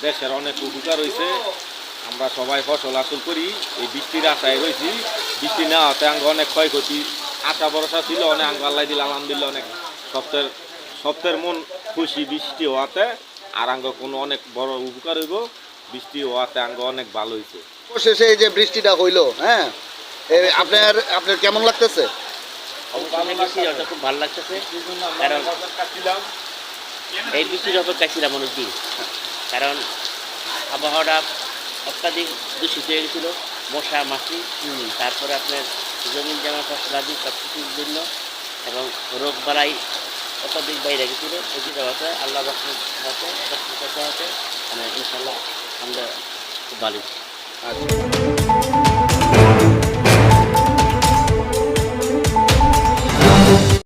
দেশের অনেক উপকার হয়েছে। আমরা সবাই ফসল আচল করি, এই বৃষ্টির আশায় রয়েছি। বৃষ্টি না হতে আঙ্গ অনেক ক্ষয়ক্ষতি আশা ভরসা ছিল, অনেক আঙ্গ আল্লাহ দিল আলহামদুলিল্লাহ অনেক সপ্তাহের মন খুশি বৃষ্টি হওয়াতে। আর আঙ্গ কোনো অনেক বড় উপকার হইব বৃষ্টি হওয়াতে, আঙ্গ অনেক ভালো হয়েছে। শেষে এই যে বৃষ্টিটা হইলো, হ্যাঁ, আপনার আপনার কেমন লাগতেছে? অবশ্যই খুব ভালো লাগতেছে, কারণ এই বৃষ্টির অপেক্ষা ছিলাম অনেকদিন। কারণ আবহাওয়াটা অত্যাধিক দূষিত হয়ে গেছিল, মশা মাছি, তারপরে আপনার জমিন জামা ফসলাদি সব কিছুর জন্য, এবং রোগ বালাই অত্যাধিক বাইরে গেছিল। এটি দেওয়াতে আল্লাহ রহমতে মানে ইনশাল্লাহ আমরা খুব ভালো। আচ্ছা।